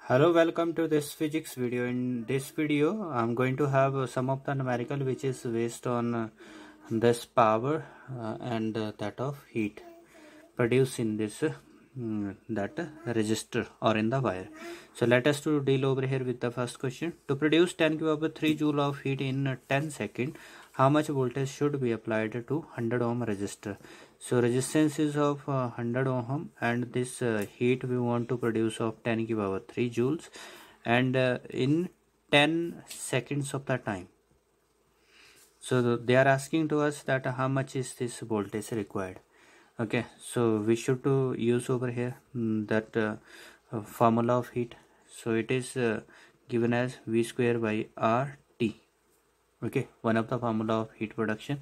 Hello, welcome to this physics video. In this video, I'm going to have some of the numerical which is based on this power and that of heat produced in this that resistor or in the wire. So let us to deal over here with the first question. To produce 10 to power 3 joule of heat in 10 seconds, how much voltage should be applied to 100 ohm resistor? So resistance is of 100 ohm and this heat we want to produce of 10 to power 3 joules and in 10 seconds of the time. So they are asking to us that how much is this voltage required. Okay, so we should to use over here that formula of heat. So it is given as V square by RT. Okay, one of the formula of heat production.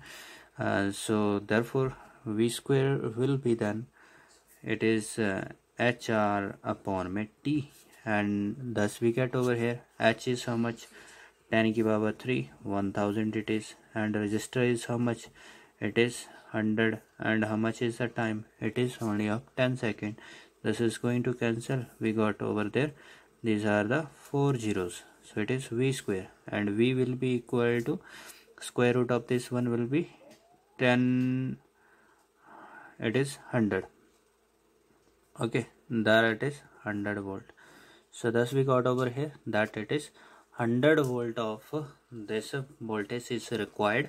So therefore V square will be then it is HR upon में T, and thus we get over here H is how much, 10 की power 3, 1000 it is, and resistor is how much, it is 100, and how much is the time, it is only of 10 seconds. This is going to cancel, we got over there, these are the 4 zeros, so it is V square, and V will be equal to square root of this one will be 10, it is 100. Okay, there it is 100 volt. So thus we got over here that it is 100 volt of this voltage is required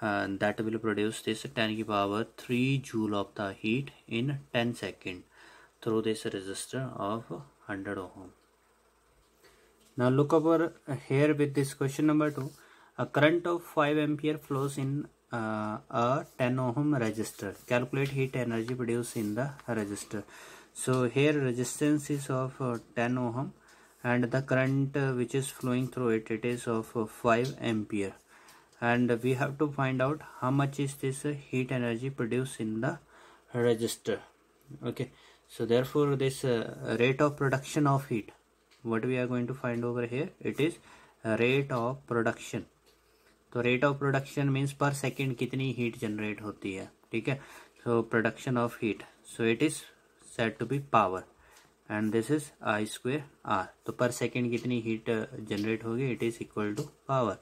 that will produce this 10 to power 3 joule of the heat in 10 seconds through this resistor of 100 ohm. Now look over here with this question number 2. A current of 5 ampere flows in a 10 ohm resistor. Calculate heat energy produced in the resistor. So here resistance is of 10 ohm and the current which is flowing through it, it is of 5 ampere, and we have to find out how much is this heat energy produced in the resistor. Okay, so therefore this rate of production of heat, what we are going to find over here, it is rate of production. तो rate of production means per second कितनी heat generate होती है, ठीक है. So production of heat, so it is said to be power and this is I square R. तो per second कितनी heat generate होगी, it is equal to power.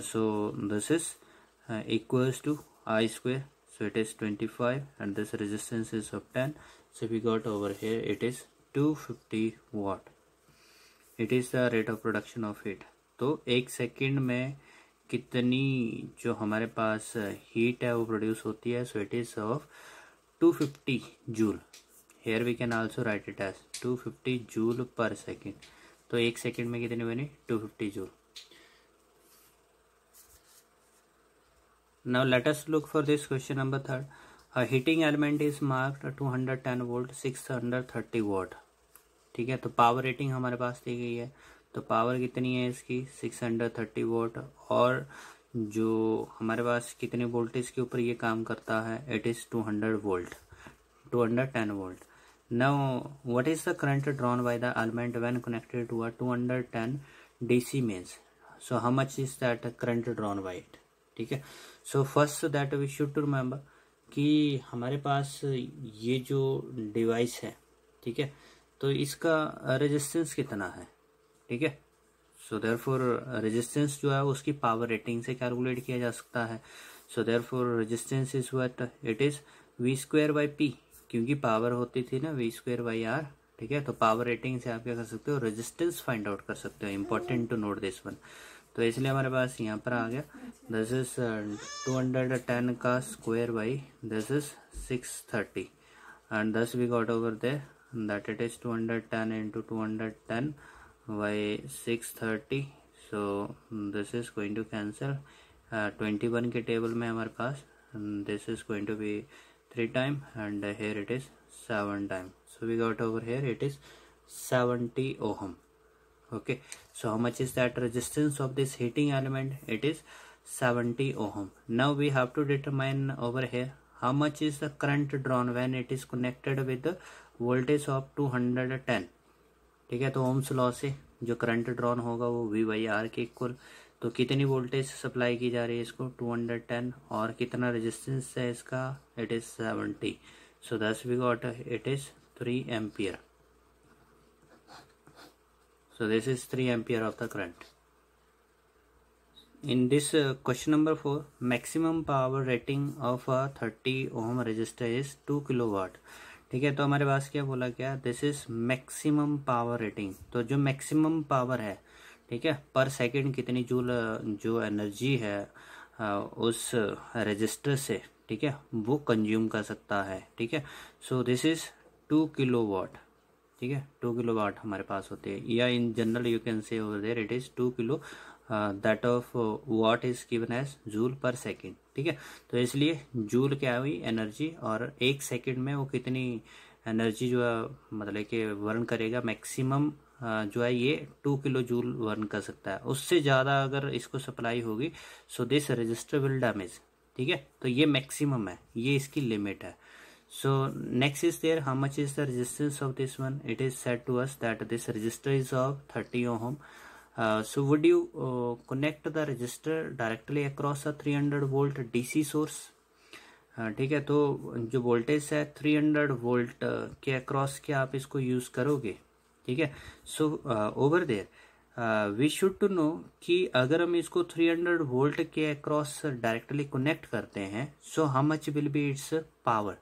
So this is equals to I square, so it is 25 and this resistance is of 10, so we got over here it is 250 watt. It is the rate of production of heat. तो एक second में कितनी जो हमारे पास heat है वो produce होती है, so it is of 250 joule. Here we can also write it as 250 joule per second. तो एक सेकेंड में कितनी बनी, 250 joule. Now let us look for this question number 3. A heating element is marked 210 volt 630 watt. ठीक है, तो power rating हमारे पास दी गई है, तो पावर कितनी है इसकी 630 वोल्ट, और जो हमारे पास कितने वोल्टेज के ऊपर ये काम करता है, it is 200 volt, 210 volt. Now what is the current drawn by the element when connected to a 210 DC mains. So how much is that current drawn by it. ठीक है, so first that we should to remember कि हमारे पास ये जो device है, ठीक है, तो इसका रेजिस्टेंस कितना है, ठीक है. सो देयरफॉर रेजिस्टेंस जो है उसकी पावर रेटिंग से कैलकुलेट किया जा सकता है. So therefore resistance is what, it is V square by P, क्योंकि पावर होती थी ना वी स्क्वायर बाई आर. ठीक है, तो पावर रेटिंग से आप क्या कर सकते हो, रेजिस्टेंस फाइंड आउट कर सकते हो. Important to note this one. तो इसलिए हमारे पास यहाँ पर आ गया दिस इज 210 का square by this is 630 and this we got over there that it is 210 into 210 by 630. so this is going to cancel. 21 के टेबल में हमारे पास this is going to be 3 time and here it is 7 time. so we got over here it is 70 ohm. okay, so how much is that resistance of this heating element, it is 70 ohm. now we have to determine over here how much is the current drawn when it is connected with the voltage of 210. ठीक है, तो Ohm's law से जो current drawn होगा वो V by are के equal. तो कितनी वोल्टेज सप्लाई की जा रही है इसको 210, और कितना रेजिस्टेंस है इसका, it is 70. So this we got it is 3 ampere. So this is 3 ampere of the current. In this question number 4, maximum power rating of a 30 ohm resistor is 2 kilowatt. ठीक है, तो हमारे पास क्या बोला गया, this is maximum power rating. तो जो maximum power है, ठीक है, पर सेकंड कितनी जूल जो एनर्जी है उस रजिस्टर से, ठीक है, वो कंज्यूम कर सकता है. ठीक है, सो दिस इज 2 किलोवाट. ठीक है, 2 किलोवाट हमारे पास होते हैं, या in general you can say over there it is 2 kilo that of watt is given as joule per second. ठीक है, तो इसलिए जूल क्या हुई, एनर्जी, और एक सेकेंड में वो कितनी एनर्जी जो है मतलब कि वर्न करेगा, मैक्सिमम जो है ये 2 किलो जूल वर्न कर सकता है. उससे ज़्यादा अगर इसको सप्लाई होगी so this register will damage. ठीक है, तो ये मैक्सिमम है, ये इसकी लिमिट है. So next is there, how much is the resistance of this one? It is said to us that this resistor is of 30 ohm. So would you connect the resistor directly across a 300 volt DC source? ठीक है, तो जो voltage है 300 volt के across क्या आप इसको use करोगे? ठीक है, so over there we should to know कि अगर हम इसको 300 वोल्ट के अक्रॉस डायरेक्टली कनेक्ट करते हैं so how much will be its power.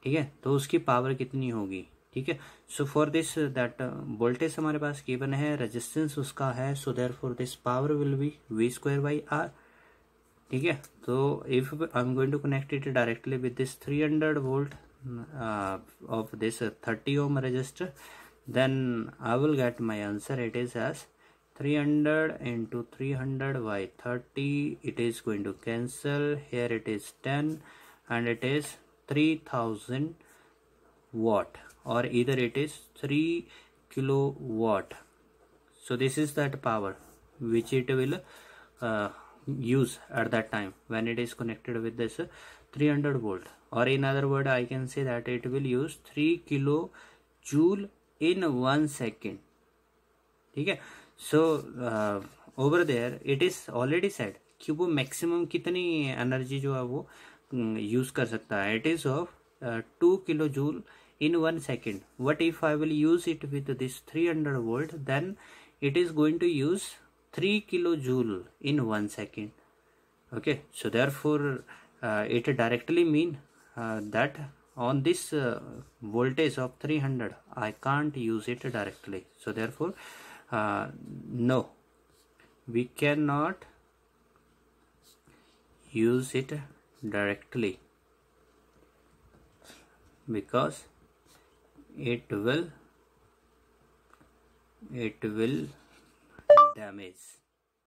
ठीक है, तो उसकी पावर कितनी होगी. ठीक है, so for this that voltage हमारे पास गिवन है, रेजिस्टेंस उसका है, so therefore this power will be V²/R. ठीक है, तो if I am going to connect it directly with this 300 volt of this 30 ohm resistor, then I will get my answer. It is as 300 into 300 by 30. It is going to cancel. Here it is 10 and it is 3000 watt, or either it is 3 kilowatt. So this is that power which it will use at that time when it is connected with this 300 volt, or in other word I can say that it will use 3 kilojoule in 1 second. ठीक है, so over there it is already said कि वो maximum कितनी energy जो है वो use कर सकता है. It is of 2 kilo joule in 1 second. What if I will use it with this 300 volt, then it is going to use 3 kilo joule in 1 second. Okay, so therefore it directly mean that on this voltage of 300 I can't use it directly. So therefore no, we cannot use it directly because it will damage.